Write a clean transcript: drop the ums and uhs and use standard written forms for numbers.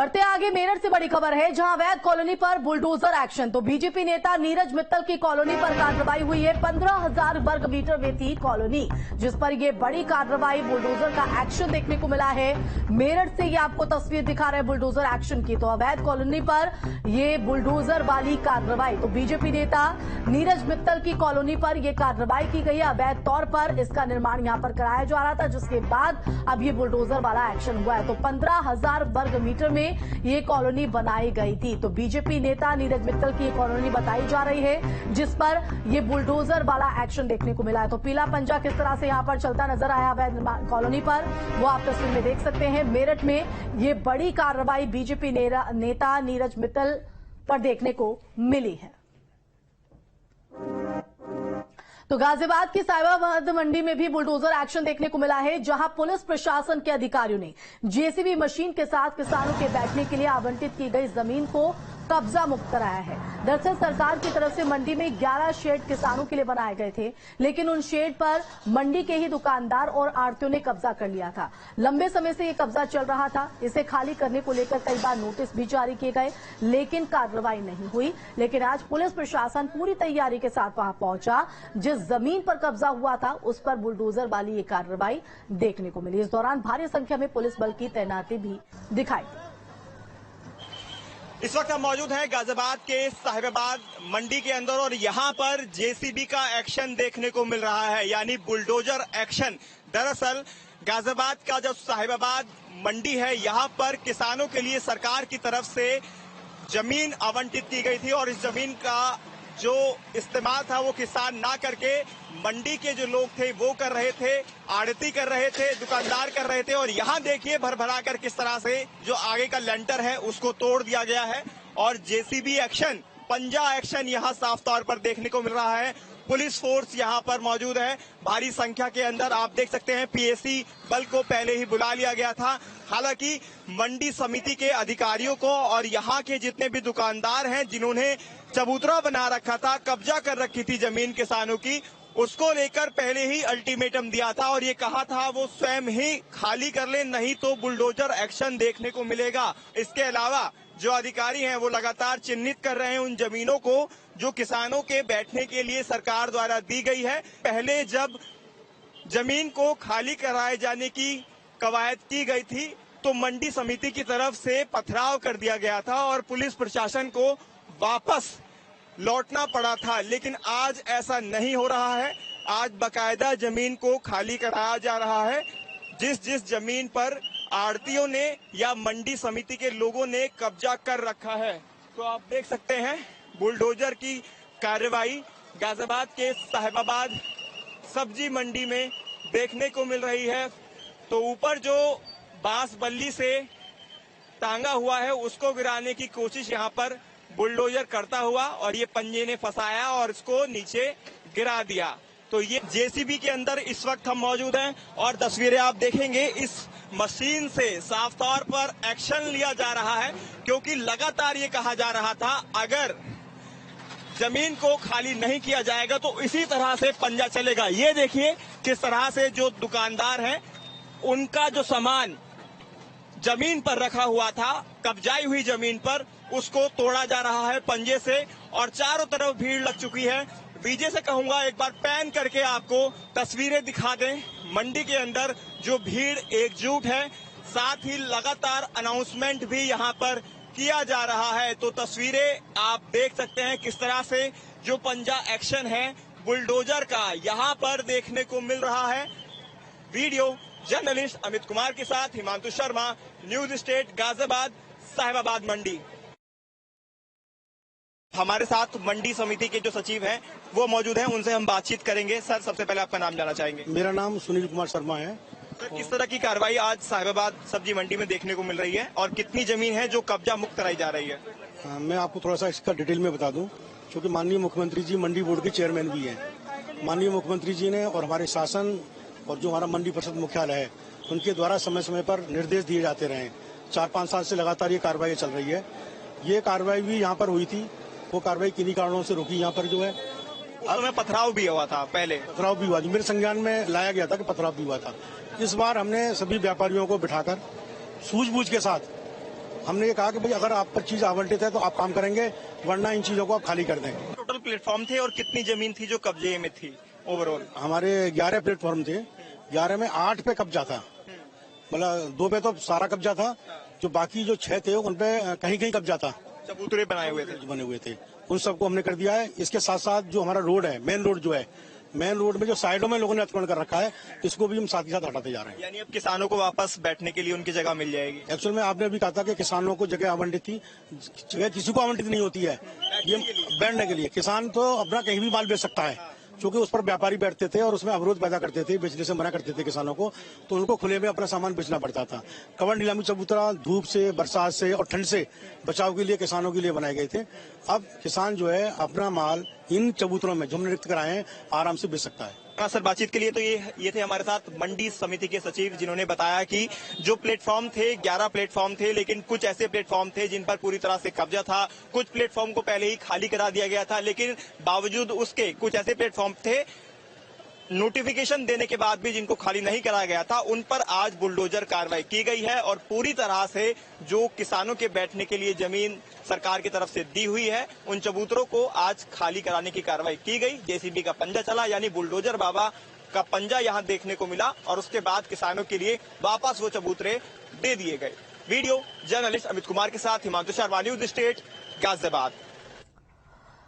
बढ़ते आगे, मेरठ से बड़ी खबर है जहां अवैध कॉलोनी पर बुलडोजर एक्शन। तो बीजेपी नेता नीरज मित्तल की कॉलोनी पर कार्रवाई हुई है। 15,000 वर्ग मीटर में थी कॉलोनी, जिस पर यह बड़ी कार्रवाई, बुलडोजर का एक्शन देखने को मिला है। मेरठ से ये आपको तस्वीर दिखा रहे हैं बुलडोजर एक्शन की। तो अवैध कॉलोनी पर यह बुलडोजर वाली कार्रवाई, तो बीजेपी नेता नीरज मित्तल की कॉलोनी पर यह कार्रवाई की गई है। अवैध तौर पर इसका निर्माण यहां पर कराया जा रहा था, जिसके बाद अब ये बुलडोजर वाला एक्शन हुआ है। तो 15,000 वर्ग मीटर में ये कॉलोनी बनाई गई थी। तो बीजेपी नेता नीरज मित्तल की कॉलोनी बताई जा रही है, जिस पर ये बुलडोजर वाला एक्शन देखने को मिला है। तो पीला पंजा किस तरह से यहां पर चलता नजर आया अवैध कॉलोनी पर, वो आप तस्वीर में देख सकते हैं। मेरठ में ये बड़ी कार्रवाई बीजेपी नेता नीरज मित्तल पर देखने को मिली है। तो गाजियाबाद की साहिबाबाद मंडी में भी बुलडोजर एक्शन देखने को मिला है, जहां पुलिस प्रशासन के अधिकारियों ने जेसीबी मशीन के साथ किसानों के बैठने के लिए आवंटित की गई जमीन को कब्जा मुक्त कराया है। दरअसल सरकार की तरफ से मंडी में 11 शेड किसानों के लिए बनाए गए थे, लेकिन उन शेड पर मंडी के ही दुकानदार और आड़तियों ने कब्जा कर लिया था। लंबे समय से ये कब्जा चल रहा था। इसे खाली करने को लेकर कई बार नोटिस भी जारी किए गए, लेकिन कार्रवाई नहीं हुई। लेकिन आज पुलिस प्रशासन पूरी तैयारी के साथ वहां पहुंचा। जिस जमीन पर कब्जा हुआ था उस पर बुलडोजर वाली ये कार्रवाई देखने को मिली। इस दौरान भारी संख्या में पुलिस बल की तैनाती भी दिखाई। इस वक्त हम मौजूद हैं गाजियाबाद के साहिबाबाद मंडी के अंदर, और यहाँ पर जेसीबी का एक्शन देखने को मिल रहा है, यानी बुलडोजर एक्शन। दरअसल गाजियाबाद का जो साहिबाबाद मंडी है, यहाँ पर किसानों के लिए सरकार की तरफ से जमीन आवंटित की गई थी, और इस जमीन का जो इस्तेमाल था वो किसान ना करके मंडी के जो लोग थे वो कर रहे थे, आड़ती कर रहे थे, दुकानदार कर रहे थे। और यहाँ देखिए भरभरा कर किस तरह से जो आगे का लेंटर है उसको तोड़ दिया गया है, और जेसीबी एक्शन, पंजा एक्शन यहाँ साफ तौर पर देखने को मिल रहा है। पुलिस फोर्स यहाँ पर मौजूद है भारी संख्या के अंदर। आप देख सकते हैं पीएसी बल को पहले ही बुला लिया गया था। हालांकि मंडी समिति के अधिकारियों को और यहाँ के जितने भी दुकानदार हैं जिन्होंने चबूतरा बना रखा था, कब्जा कर रखी थी जमीन किसानों की, उसको लेकर पहले ही अल्टीमेटम दिया था और ये कहा था वो स्वयं ही खाली कर ले, नहीं तो बुलडोजर एक्शन देखने को मिलेगा। इसके अलावा जो अधिकारी हैं वो लगातार चिन्हित कर रहे हैं उन जमीनों को जो किसानों के बैठने के लिए सरकार द्वारा दी गई है। पहले जब जमीन को खाली कराए जाने की कवायद की गई थी तो मंडी समिति की तरफ से पथराव कर दिया गया था और पुलिस प्रशासन को वापस लौटना पड़ा था, लेकिन आज ऐसा नहीं हो रहा है। आज बकायदा जमीन को खाली कराया जा रहा है। जिस जमीन पर आड़तियों ने या मंडी समिति के लोगों ने कब्जा कर रखा है, तो आप देख सकते हैं बुलडोजर की कार्रवाई गाजियाबाद के साहिबाबाद सब्जी मंडी में देखने को मिल रही है। तो ऊपर जो बांस बल्ली से टांगा हुआ है उसको गिराने की कोशिश यहाँ पर बुलडोजर करता हुआ, और ये पंजे ने फंसाया और इसको नीचे गिरा दिया। तो ये जेसीबी के अंदर इस वक्त हम मौजूद हैं और तस्वीरें आप देखेंगे। इस मशीन से साफ तौर पर एक्शन लिया जा रहा है, क्योंकि लगातार ये कहा जा रहा था अगर जमीन को खाली नहीं किया जाएगा तो इसी तरह से पंजा चलेगा। ये देखिए किस तरह से जो दुकानदार हैं उनका जो सामान जमीन पर रखा हुआ था, कब्जाई हुई जमीन पर, उसको तोड़ा जा रहा है पंजे से, और चारों तरफ भीड़ लग चुकी है। विजय से कहूंगा एक बार पैन करके आपको तस्वीरें दिखा दें। मंडी के अंदर जो भीड़ एकजुट है, साथ ही लगातार अनाउंसमेंट भी यहाँ पर किया जा रहा है। तो तस्वीरें आप देख सकते हैं किस तरह से जो पंजा एक्शन है बुलडोजर का यहाँ पर देखने को मिल रहा है। वीडियो जर्नलिस्ट अमित कुमार के साथ हिमांशु शर्मा, न्यूज स्टेट गाजियाबाद साहिबाबाद मंडी। हमारे साथ मंडी समिति के जो सचिव हैं वो मौजूद हैं, उनसे हम बातचीत करेंगे। सर, सबसे पहले आपका नाम जानना चाहेंगे। मेरा नाम सुनील कुमार शर्मा है। सर, किस तरह की कार्रवाई आज साहिबाबाद सब्जी मंडी में देखने को मिल रही है और कितनी जमीन है जो कब्जा मुक्त कराई जा रही है? मैं आपको थोड़ा सा इसका डिटेल में बता दूं, क्योंकि माननीय मुख्यमंत्री जी मंडी बोर्ड के चेयरमैन भी हैं। माननीय मुख्यमंत्री जी ने और हमारे शासन और जो हमारा मंडी परिषद मुख्यालय है उनके द्वारा समय समय पर निर्देश दिए जाते रहे। 4-5 साल से लगातार ये कार्रवाई चल रही है। ये कार्रवाई भी यहाँ पर हुई थी, वो कार्रवाई किन्हीं कारणों से रुकी। यहाँ पर जो है में पथराव भी हुआ था, पहले पथराव भी हुआ, मेरे संज्ञान में लाया गया था कि पथराव भी हुआ था। इस बार हमने सभी व्यापारियों को बिठाकर सूझबूझ के साथ हमने ये कहा कि भाई अगर आप पर चीज आवंटित है तो आप काम करेंगे, वरना इन चीजों को आप खाली कर दें। टोटल प्लेटफॉर्म थे और कितनी जमीन थी जो कब्जे में थी ओवरऑल? हमारे 11 प्लेटफॉर्म थे, 11 में 8 पे कब्जा था, मतलब 2 पे तो सारा कब्जा था, जो बाकी जो 6 थे उन पे कहीं कहीं कब्जा था, चबूतरे बनाए हुए थे, उन सबको हमने कर दिया है। इसके साथ साथ जो हमारा रोड है, मेन रोड जो है, मेन रोड में जो साइडों में लोगों ने अतिक्रमण कर रखा है, इसको भी हम साथ ही साथ हटाते जा रहे हैं। यानी अब किसानों को वापस बैठने के लिए उनकी जगह मिल जाएगी। एक्चुअल में आपने अभी कहा था कि किसानों को जगह आवंटित थी, जगह किसी को आवंटित नहीं होती है, ये बैठने के लिए। किसान तो अपना कहीं भी माल बेच सकता है, क्योंकि उस पर व्यापारी बैठते थे और उसमें अवरोध पैदा करते थे, बेचने से मना करते थे किसानों को, तो उनको खुले में अपना सामान बेचना पड़ता था। कवर नीलामी चबूतरा धूप से, बरसात से और ठंड से बचाव के लिए किसानों के लिए बनाए गए थे। अब किसान जो है अपना माल इन चबूतरों में जो हमने रिक्त कराए हैं आराम से बेच सकता है। हाँ सर, बातचीत के लिए तो ये थे हमारे साथ मंडी समिति के सचिव, जिन्होंने बताया कि जो प्लेटफॉर्म थे 11 प्लेटफॉर्म थे, लेकिन कुछ ऐसे प्लेटफॉर्म थे जिन पर पूरी तरह से कब्जा था, कुछ प्लेटफॉर्म को पहले ही खाली करा दिया गया था, लेकिन बावजूद उसके कुछ ऐसे प्लेटफॉर्म थे नोटिफिकेशन देने के बाद भी जिनको खाली नहीं कराया गया था, उन पर आज बुलडोजर कार्रवाई की गई है और पूरी तरह से जो किसानों के बैठने के लिए जमीन सरकार की तरफ से दी हुई है, उन चबूतरों को आज खाली कराने की कार्रवाई की गई। जेसीबी का पंजा चला, यानी बुलडोजर बाबा का पंजा यहां देखने को मिला और उसके बाद किसानों के लिए वापस वो चबूतरे दे दिए गए। वीडियो जर्नलिस्ट अमित कुमार के साथ हिमांशु शर्मा, न्यूज स्टेट, गाजियाबाद।